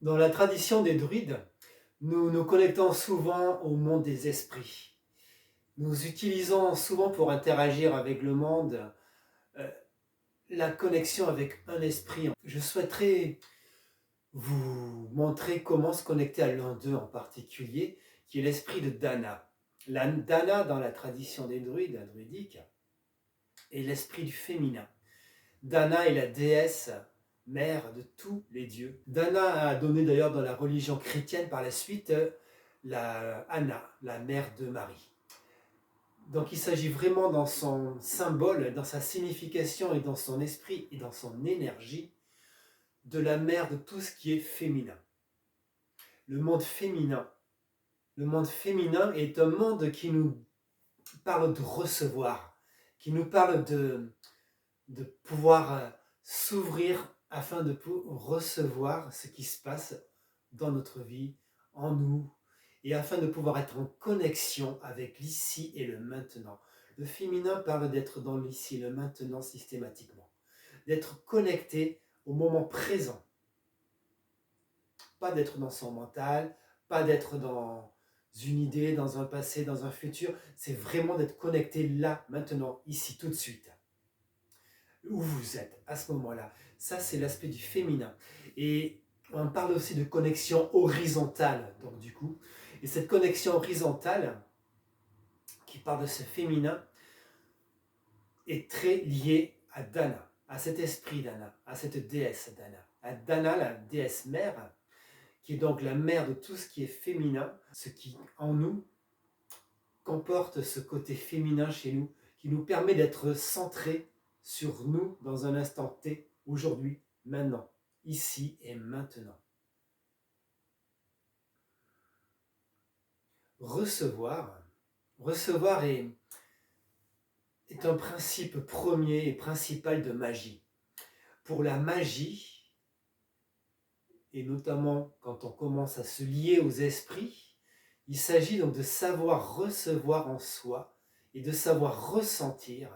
Dans la tradition des druides, nous nous connectons souvent au monde des esprits. Nous utilisons souvent pour interagir avec le monde euh, la connexion avec un esprit. Je souhaiterais vous montrer comment se connecter à l'un d'eux en particulier, qui est l'esprit de Dana. La Dana, dans la tradition des druides, druidique, est l'esprit du féminin. Dana est la déesse mère de tous les dieux. Dana a donné d'ailleurs dans la religion chrétienne par la suite la Anna, la mère de Marie. Donc il s'agit vraiment dans son symbole, dans sa signification et dans son esprit et dans son énergie de la mère de tout ce qui est féminin. Le monde féminin. Le monde féminin est un monde qui nous parle de recevoir, qui nous parle de pouvoir s'ouvrir afin de recevoir ce qui se passe dans notre vie, en nous, et afin de pouvoir être en connexion avec l'ici et le maintenant. Le féminin parle d'être dans l'ici et le maintenant systématiquement, d'être connecté au moment présent, pas d'être dans son mental, pas d'être dans une idée, dans un passé, dans un futur, c'est vraiment d'être connecté là, maintenant, ici, tout de suite où vous êtes à ce moment-là. Ça, c'est l'aspect du féminin. Et on parle aussi de connexion horizontale, donc du coup. Et cette connexion horizontale, qui parle de ce féminin, est très liée à Dana, à cet esprit Dana, à cette déesse Dana. À Dana, la déesse mère, qui est donc la mère de tout ce qui est féminin, ce qui, en nous, comporte ce côté féminin chez nous, qui nous permet d'être centrés sur nous dans un instant T, aujourd'hui, maintenant, ici et maintenant. Recevoir, recevoir est un principe premier et principal de magie. Pour la magie, et notamment quand on commence à se lier aux esprits, il s'agit donc de savoir recevoir en soi et de savoir ressentir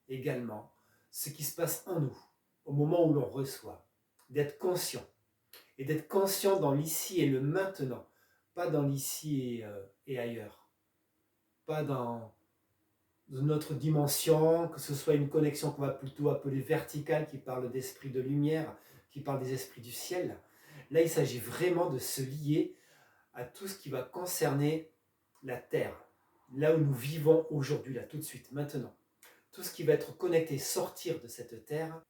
également ce qui se passe en nous au moment où l'on reçoit, d'être conscient et d'être conscient dans l'ici et le maintenant, pas dans l'ici et ailleurs, pas dans une autre dimension, que ce soit une connexion qu'on va plutôt appeler verticale, qui parle d'esprit de lumière, qui parle des esprits du ciel. Là, il s'agit vraiment de se lier à tout ce qui va concerner la Terre, là où nous vivons aujourd'hui, là, tout de suite, maintenant. Tout ce qui va être connecté, sortir de cette terre.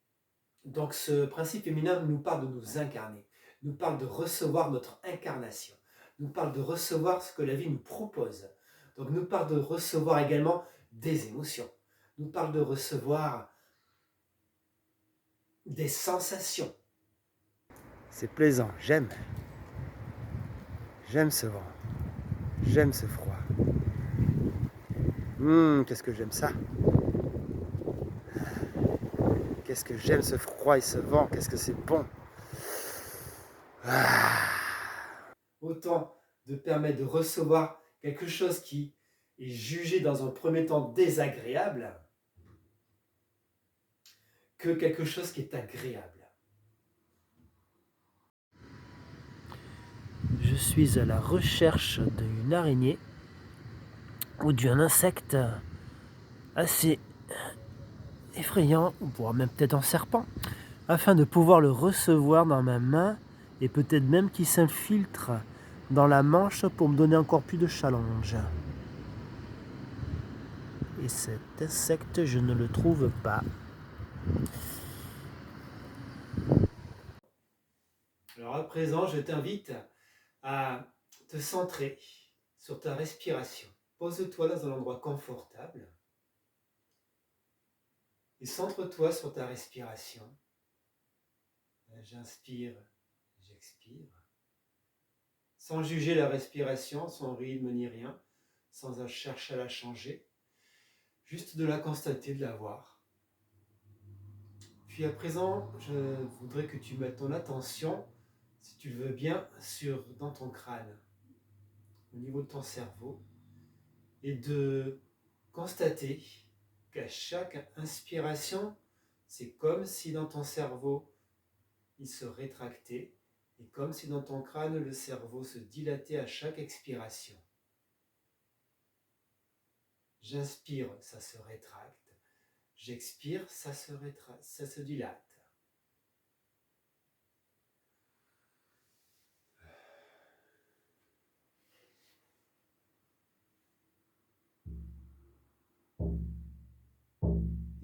Donc ce principe féminin nous parle de nous incarner, nous parle de recevoir notre incarnation, nous parle de recevoir ce que la vie nous propose. Donc nous parle de recevoir également des émotions, nous parle de recevoir des sensations. C'est plaisant, j'aime. J'aime ce vent. J'aime ce froid. Qu'est-ce que j'aime ça. Qu'est-ce que j'aime ce froid et ce vent. Qu'est-ce que c'est bon. Autant de permettre de recevoir quelque chose qui est jugé dans un premier temps désagréable que quelque chose qui est agréable. Je suis à la recherche d'une araignée ou d'un insecte assez effrayant, voire même peut-être un serpent, afin de pouvoir le recevoir dans ma main et peut-être même qu'il s'infiltre dans la manche pour me donner encore plus de challenge. Et cet insecte, je ne le trouve pas. Alors à présent, je t'invite à te centrer sur ta respiration. Pose-toi dans un endroit confortable et centre-toi sur ta respiration. J'inspire, j'expire. Sans juger la respiration, sans rythme ni rien, sans chercher à la changer. Juste de la constater, de la voir. Puis à présent, je voudrais que tu mettes ton attention, si tu le veux bien, dans ton crâne, au niveau de ton cerveau, et de constater qu'à chaque inspiration, c'est comme si dans ton cerveau, il se rétractait, Et comme si dans ton crâne, le cerveau se dilatait à chaque expiration. J'inspire, ça se rétracte. J'expire, ça se dilate.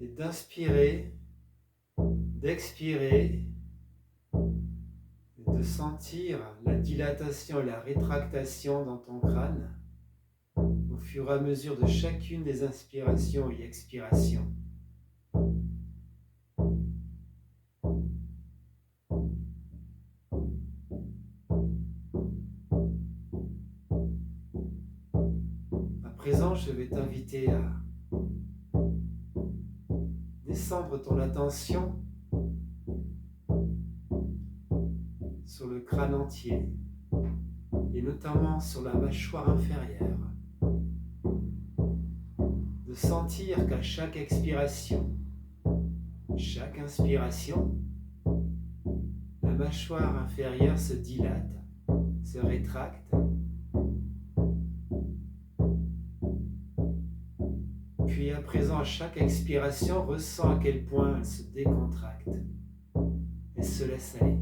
Et d'inspirer, d'expirer, de sentir la dilatation et la rétractation dans ton crâne au fur et à mesure de chacune des inspirations et expirations. À présent, je vais t'inviter à descendre ton attention sur le crâne entier et notamment sur la mâchoire inférieure. De sentir qu'à chaque expiration, chaque inspiration, la mâchoire inférieure se dilate, se rétracte. Puis à présent, à chaque expiration, ressens à quel point elle se décontracte. Elle se laisse aller.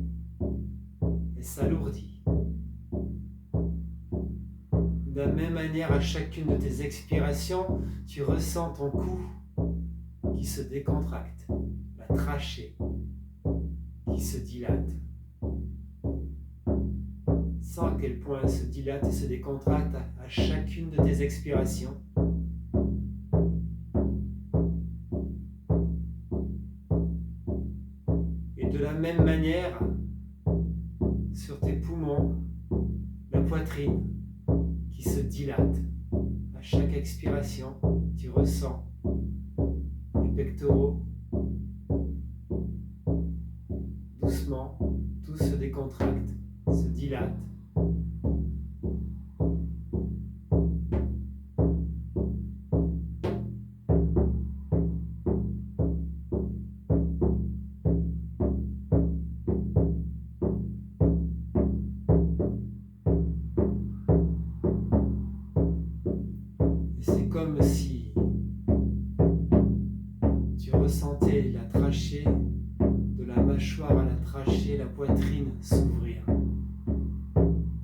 Elle s'alourdit. De la même manière, à chacune de tes expirations, tu ressens ton cou qui se décontracte, la trachée qui se dilate. Sens à quel point elle se dilate et se décontracte à chacune de tes expirations. Et de la même manière, sur tes poumons, la poitrine qui se dilate. À chaque expiration, tu ressens les pectoraux. Doucement, tout se décontracte, se dilate. Comme si tu ressentais la trachée, de la mâchoire à la trachée, la poitrine s'ouvrir.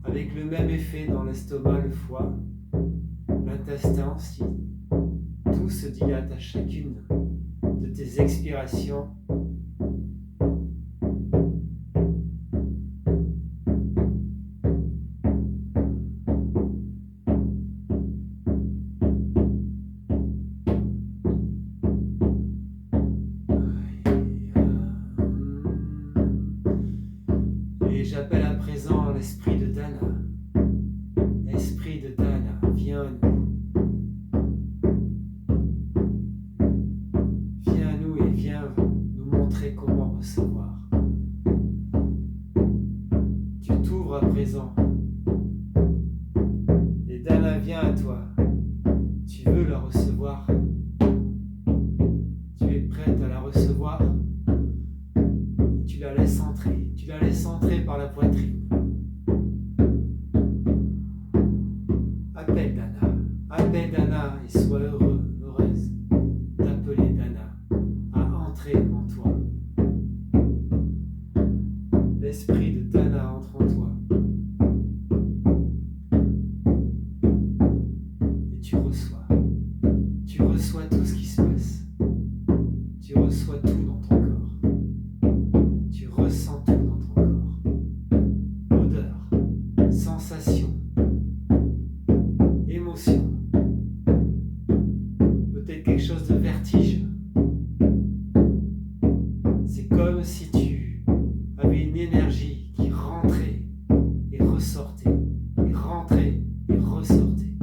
Avec le même effet dans l'estomac, le foie, l'intestin aussi. Tout se dilate à chacune de tes expirations. Et j'appelle à présent l'esprit de Dana. Esprit de Dana, viens à nous. Viens à nous et viens nous montrer comment recevoir. Tu t'ouvres à présent. Et Dana vient à toi. Tu veux la recevoir. Tu es prête à la recevoir. Tu la laisses entrer. Tu la laisses entrer par la poitrine. Appelle Dana et sois heureux, heureuse d'appeler Dana à entrer en toi. L'esprit de Dana entre en toi. Et tu reçois. Tu reçois tout ce qui se passe. Tu reçois tout dans ton corps. Tu ressens tout dans ton corps. Odeur, sensation, émotion. Peut-être quelque chose de vertige. C'est comme si tu avais une énergie qui rentrait et ressortait, et rentrait et ressortait.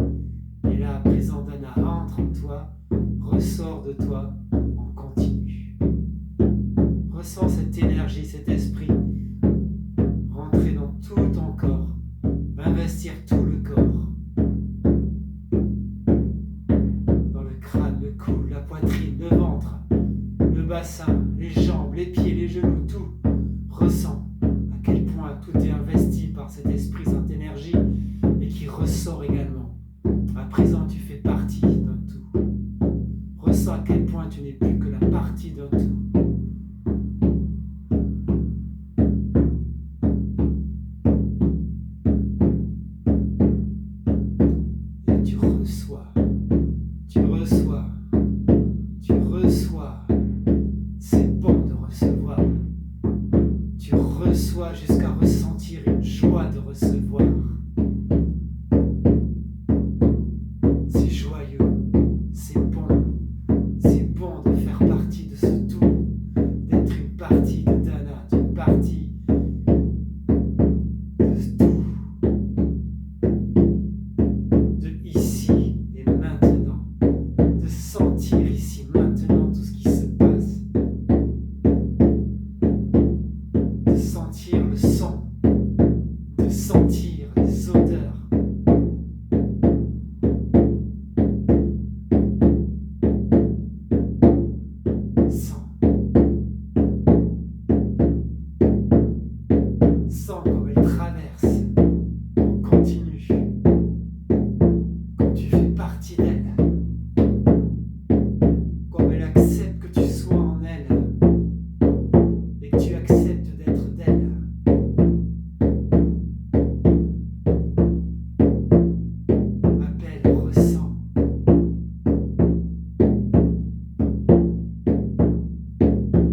Et là, à présent, Dana entre en toi, ressort de toi en continu. Ressens cette énergie, cet esprit rentrer dans tout ton corps, investir tout le corps. Dans le crâne, le cou, la poitrine, le ventre, le bassin, les jambes, les pieds, les genoux, tout. Ressens à quel point tout est investi. sentir les odeurs. Sens comme elle traverse en continu, comme tu fais partie d'elle, comme elle accepte que tu sois en elle et que tu acceptes d'être d'elle. Appelle, ressens.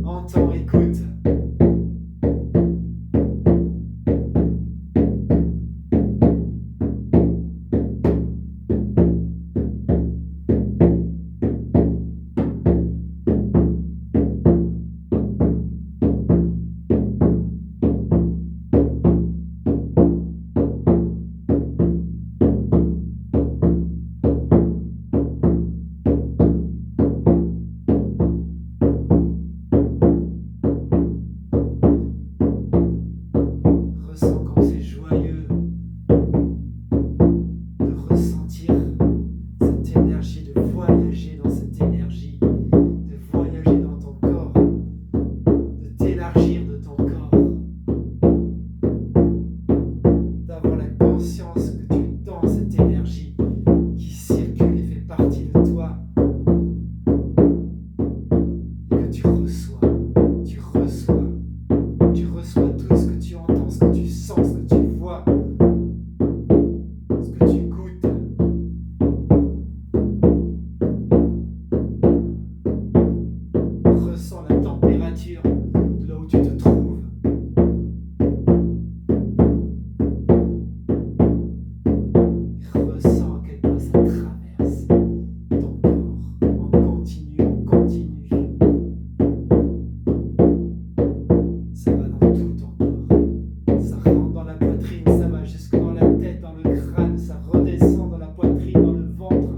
Entends, écoute. Ressens comme c'est joyeux de ressentir cette énergie, de voyager dans cette énergie, de voyager dans ton corps, de t'élargir de ton corps, d'avoir la conscience que tu es dans cette énergie qui circule et fait partie de toi, et que tu reçois, tu reçois. Tu reçois tout ce que tu entends, ce que tu sens, ce que tu vois, ce que tu goûtes. Ressens la température de là où tu te trouves. Et ressens à quel point ça traverse ton corps en continu, en continu. Ça va dans tout ton corps. Ça rentre dans la poitrine, ça va jusque dans la tête, dans le crâne, ça redescend dans la poitrine, dans le ventre.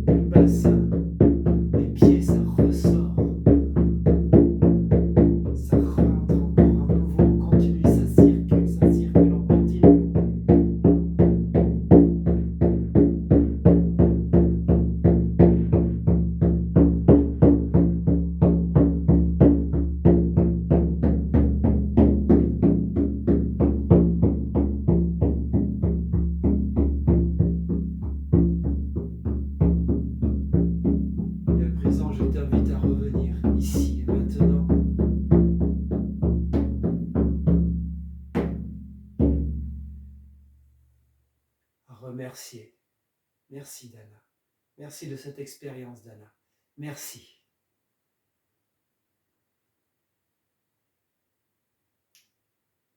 Le bassin, les pieds, ça ressort. Ça rentre encore à nouveau, on continue, ça circule, on continue. Et à présent, je t'invite à revenir ici et maintenant. À remercier. Merci Dana. Merci de cette expérience Dana. Merci.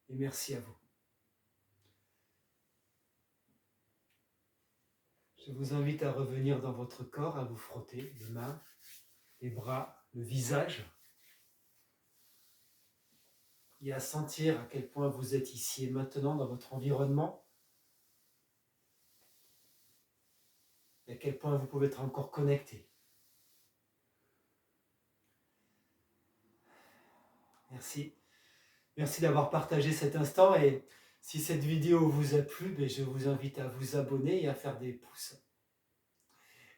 Et merci à vous. Je vous invite à revenir dans votre corps, à vous frotter les mains, les bras, le visage, et à sentir à quel point vous êtes ici et maintenant dans votre environnement, et à quel point vous pouvez être encore connecté. Merci. Merci d'avoir partagé cet instant, et si cette vidéo vous a plu, je vous invite à vous abonner et à faire des pouces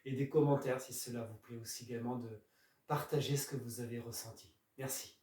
et des commentaires si cela vous plaît aussi, également de partager ce que vous avez ressenti. Merci.